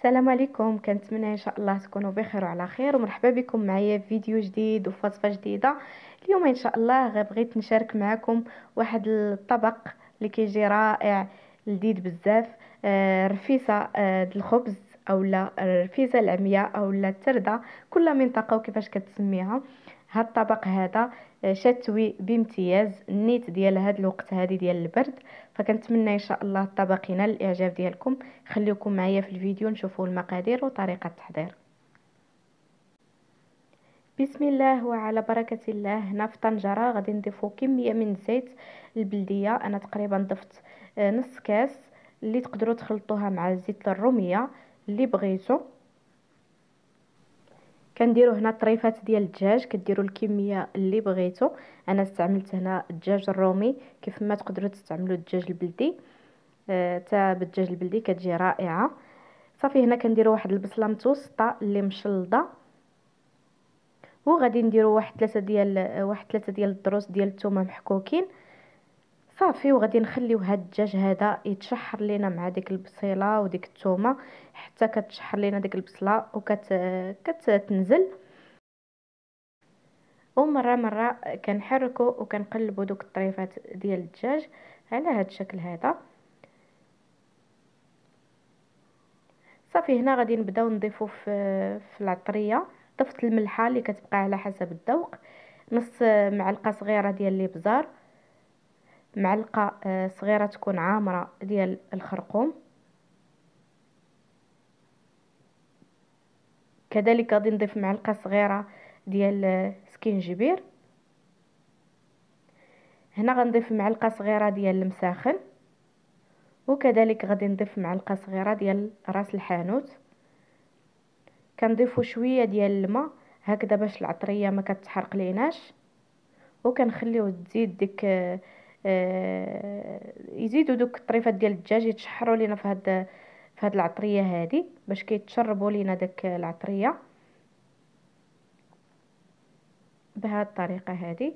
السلام عليكم، كنتمنى ان شاء الله تكونوا بخير وعلى خير، ومرحبا بكم معايا في فيديو جديد وفصفه جديده. اليوم ان شاء الله بغيت نشارك معكم واحد الطبق اللي كيجي رائع، لذيذ بزاف. رفيسه د الخبز، اولا الرفيسه العمياء، اولا الترده، كل منطقه وكيفاش كتسميها. هاد الطبق هذا شتوي بامتياز، النيت ديال هاد الوقت هادي ديال البرد. فكنتمنى ان شاء الله الطبق ينال الاعجاب ديالكم. خليكم معايا في الفيديو نشوفوا المقادير وطريقة التحضير. بسم الله وعلى بركة الله. هنا في طنجرة غادي نضيفوا كمية من الزيت البلدية. انا تقريبا ضفت نص كاس، اللي تقدروا تخلطوها مع الزيت الرومية اللي بغيتو. كنديروا هنا طريفات ديال الدجاج، كديروا الكميه اللي بغيتو. انا استعملت هنا الدجاج الرومي، كيف ما تقدروا تستعملوا الدجاج البلدي. تا بالدجاج البلدي كتجي رائعه. صافي، هنا كنديروا واحد البصله متوسطه اللي مشلضه، وغادي نديروا واحد ثلاثه ديال الضروس ديال الثومه محكوكين. صافي، وغادي نخليو هاد الدجاج هذا يتشحر لينا مع ديك البصيله وديك الثومه، حتى كتشحر لينا ديك البصله كتنزل. ومره مره كنحركو وكنقلبوا دوك الطريفات ديال الدجاج على هاد الشكل هذا. صافي، هنا غادي نبداو نضيفو في العطريه. ضفت الملحه اللي كتبقى على حسب الذوق، نص معلقه صغيره ديال الابزار، معلقه صغيره تكون عامره ديال الخرقوم، كذلك غادي نضيف معلقه صغيره ديال سكينجبير. هنا غنضيف معلقه صغيره ديال المساخن، وكذلك غادي نضيف معلقه صغيره ديال راس الحانوت. كنضيفوا شويه ديال الماء هكذا باش العطريه ما كتحرق ليناش، وكنخليو تزيد ديك يزيدوا دوك الطريفات ديال الدجاج يتشحروا لينا في هاد العطريه هذه، باش كيتشربوا لينا داك العطريه بهذه الطريقه هذه.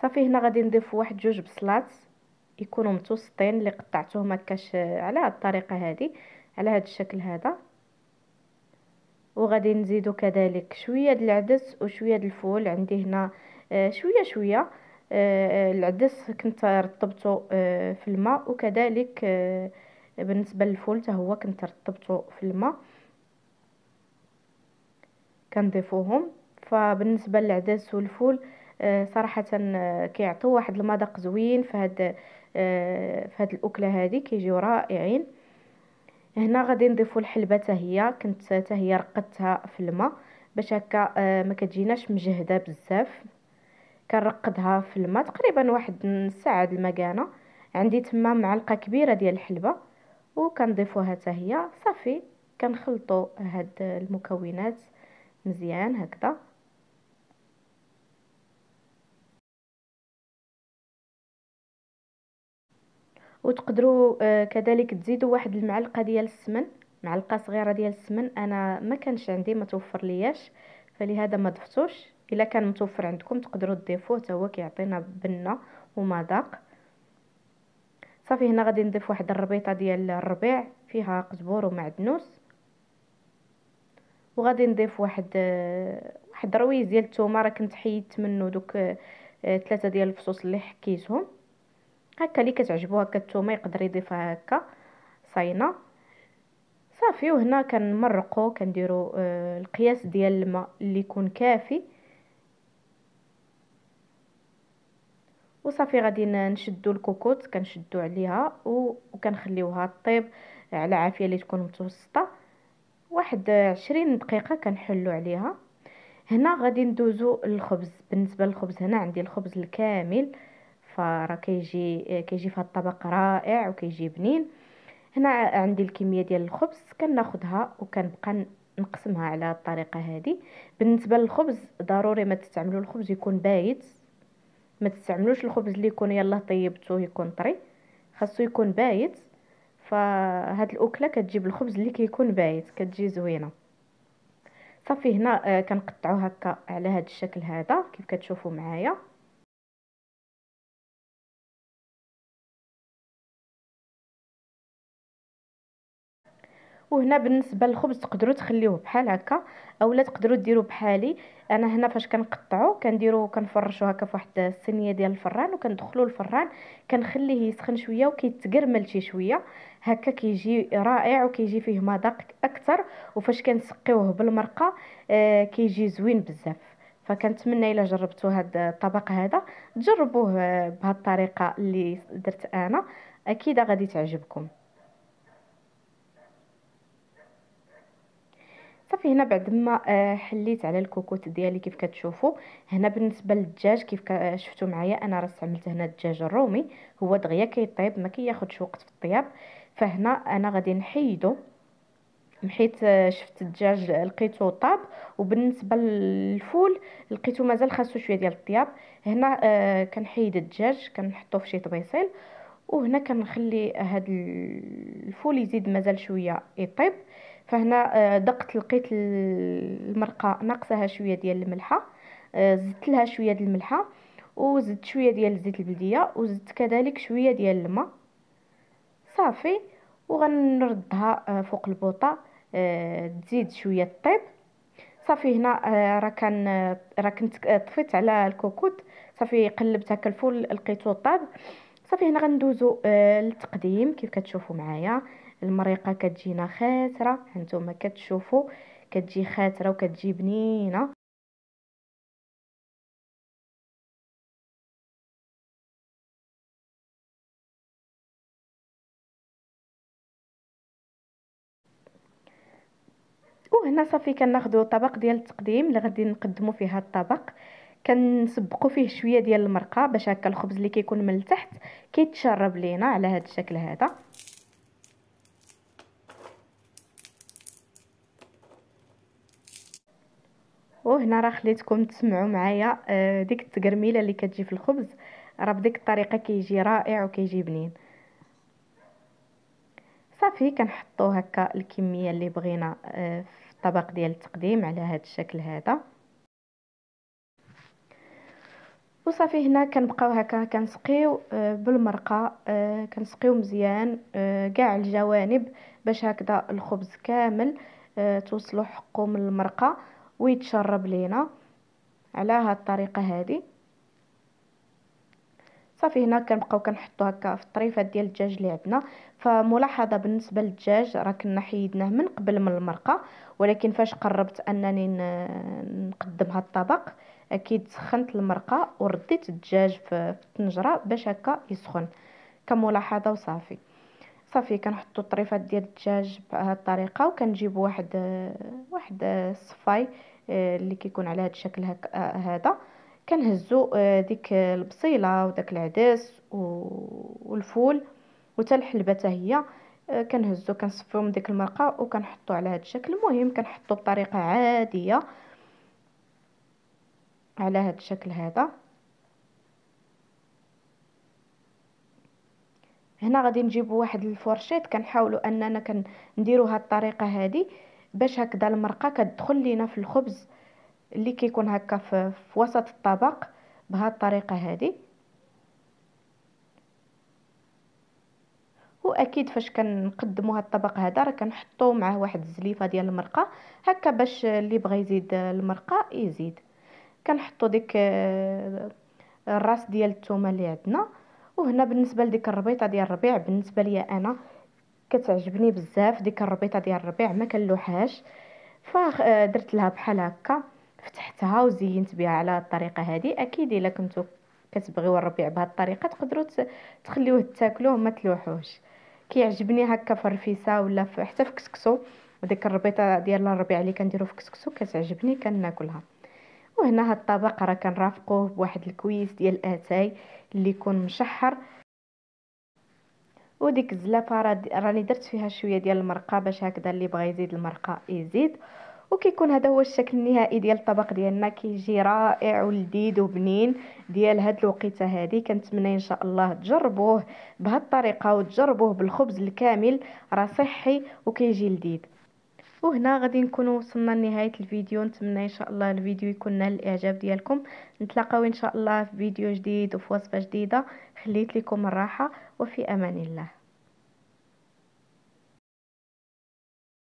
صافي، هنا غادي نضيف واحد جوج بصلات يكونوا متوسطين، اللي قطعتهم هكاش على هاد الطريقه هذه، على هاد الشكل هذا. وغادي نزيدو كذلك شويه د العدس وشويه د الفول. عندي هنا شويه شويه. العدس كنت رطبته في الماء، وكذلك بالنسبه للفول حتى هو كنت رطبته في الماء. كنضيفوهم. فبالنسبه للعدس والفول صراحه كيعطيو واحد المذاق زوين في هاد الاكله هذه، كيجيو رائعين. هنا غادي نضيفوا الحلبه حتى هي رقدتها في الماء باش هكا ما كتجيناش مجهده بزاف. كنرقدها في الماء تقريبا واحد نص ساعه د المكانه. عندي تما معلقه كبيره ديال الحلبه، وكنضيفوها حتى هي. صافي، كنخلطوا هاد المكونات مزيان هكذا. وتقدروا كذلك تزيدوا واحد المعلقه ديال السمن، معلقه صغيره ديال السمن. انا ما كانش عندي، ما توفر لياش، فلهذا ما ضفتوش. الا كان متوفر عندكم تقدروا تضيفوه، حتى هو كيعطينا بنه ومذاق. صافي، هنا غادي نضيف واحد الربيطه ديال الربيع فيها قزبور ومعدنوس، وغادي نضيف واحد رويز ديال الثومه. راه كنت حيدت منه دوك ثلاثه ديال الفصوص اللي حكيتهم. هكا اللي كتعجبو هكا الثومه يقدر يضيفها هكا صاينه. صافي، وهنا كنمرقو، كنديرو القياس ديال الماء اللي يكون كافي. وصافي، غادي نشدو الكوكوط، كنشدو عليها وكنخليوها طيب على عافيه اللي تكون متوسطه. واحد 20 دقيقه كنحلو عليها. هنا غادي ندوزو للخبز. بالنسبه للخبز، هنا عندي الخبز الكامل، فراه كيجي في هذا الطبق رائع وكيجي بنين. هنا عندي الكميه ديال الخبز، كناخذها وكنبقى نقسمها على الطريقه هذه. بالنسبه للخبز ضروري ما تستعملوا الخبز يكون بايت، ما تستعملوش الخبز اللي يكون يلا طيبته يكون طري، خاصو يكون بايت. فهاد الاكله كتجيب الخبز اللي كيكون بايت كتجي زوينه. صافي هنا كنقطعو هكا على هذا الشكل هذا كيف كتشوفوا معايا. وهنا بالنسبه للخبز تقدروا تخليوه بحال هكا اولا تقدروا ديروا بحالي. انا هنا فاش كنقطعو كنديرو كنفرشو هكا في واحد الصينيه ديال الفران وكندخلو الفران، كنخليه يسخن شويه وكيتقرمل شي شويه هكا، كيجي رائع وكيجي فيه مذاق اكثر. وفاش كنسقيوه بالمرقه كيجي زوين بزاف. فكنتمنى الا جربتوا هذا الطبق هذا تجربوه بهذه الطريقه اللي درت انا، اكيد غادي تعجبكم. صافي هنا بعد ما حليت على الكوكوط ديالي كيف كتشوفوا. هنا بالنسبه للدجاج كيف شفتوا معايا انا راه استعملت هنا الدجاج الرومي، هو دغيا كيطيب ما كياخذش وقت في الطياب. فهنا انا غادي نحيدو، حيت شفت الدجاج لقيته طاب. وبالنسبه للفول لقيته مازال خاصو شويه ديال الطياب. هنا كنحيد الدجاج كنحطو في شي طبيصيل، وهنا كنخلي هاد الفول يزيد مازال شويه يطيب. فهنا دقت لقيت المرقه ناقصها شويه ديال الملحه، زدت لها شويه ديال الملحه، وزدت شويه ديال زيت البلديه، وزدت كذلك شويه ديال الماء. صافي وغنردها فوق البوطه تزيد شويه طيب. صافي هنا راه كنت طفيت على الكوكوط. صافي قلبت هكا الفول لقيته طاب. صافي هنا غندوزو للتقديم كيف كتشوفوا معايا. المريقه كتجينا خاسره، هانتوما كتشوفوا كتجي خاسره وكتجي بنينه. وهنا صافي كناخذوا طبق ديال التقديم اللي غادي نقدموا فيه هذا الطبق. كنسبقوا فيه شويه ديال المرقه باش هكا الخبز اللي كيكون من التحت كيتشرب لينا على هذا الشكل هذا. وهنا راه خليتكم تسمعوا معايا ديك التقرميله اللي كتجي في الخبز، راه بديك الطريقه كيجي رائع وكيجي بنين. صافي كنحطو هكا الكميه اللي بغينا في الطبق ديال التقديم على هذا الشكل هذا. وصافي هنا كنبقاو هكا كنسقيو بالمرقه، كنسقيو مزيان كاع الجوانب باش هكذا الخبز كامل توصلوا حقه من المرقه ويتشرب لينا على هاد الطريقه هذه. صافي هنا كنبقاو كنحطو هكا في الطريفات ديال الدجاج اللي عندنا. فملاحظه بالنسبه للدجاج راه كنا حيدناه من قبل من المرقه، ولكن فاش قربت انني نقدم هذا الطبق اكيد سخنت المرقه ورديت الدجاج في الطنجره باش هكا يسخن كملاحظه. وصافي صافي كنحطوا الطريفات ديال الدجاج بهذه الطريقه، وكنجيب واحد الصفاي اللي كيكون على هذا الشكل هذا. كنهزو ديك البصيله وداك العدس والفول وتا الحلبه حتى هي كنهزو كنصفيو من ديك المرقه وكنحطو على هذا الشكل. المهم كنحطو بطريقه عاديه على هذا الشكل هذا. هنا غادي نجيبوا واحد الفرشيط كنحاولوا اننا نديروا هذه الطريقه هذه باش هكذا المرقه كتدخل لينا في الخبز اللي كيكون هكا في وسط الطبق بهذه الطريقه هذه. واكيد فاش كنقدموا هذا الطبق هذا راه كنحطوا معاه واحد الزليفه ديال المرقه هكا باش اللي بغى يزيد المرقه يزيد. كنحطوا ديك الراس ديال الثومه اللي عندنا. وهنا بالنسبه لديك الربيطه ديال الربيع بالنسبه ليا انا كتعجبني بزاف ديك الربيطه ديال الربيع ما كنلوحهاش، فدرت لها بحال هكا فتحتها وزينت بها على الطريقه هذه. اكيد الا كنتو كتبغيو الربيع بهذه الطريقه تقدروا تخليوه تاكلوه ما تلوحوش. كيعجبني هكا في الرفيسه ولا حتى في كسكسو، وديك الربيطه ديال الربيع اللي كنديرو في كسكسو كتعجبني كناكلها. وهنا هاد الطبق راه كنرافقوه بواحد الكويس ديال الاتاي اللي يكون مشحر. وديك الزلافه راني درت فيها شويه ديال المرقه باش هكذا اللي بغى يزيد المرقه يزيد. وكيكون هذا هو الشكل النهائي ديال الطبق ديالنا، كيجي رائع ولذيذ وبنين ديال هاد الوقيته هذه. كنتمنى ان شاء الله تجربوه بهاد الطريقه وتجربوه بالخبز الكامل، راه صحي وكيجي لذيذ. وهنا غادي نكونوا وصلنا لنهايه الفيديو. نتمنى ان شاء الله الفيديو يكون نال الاعجاب ديالكم. نتلاقاو ان شاء الله في فيديو جديد وفي وصفه جديده. خليت لكم الراحه وفي امان الله.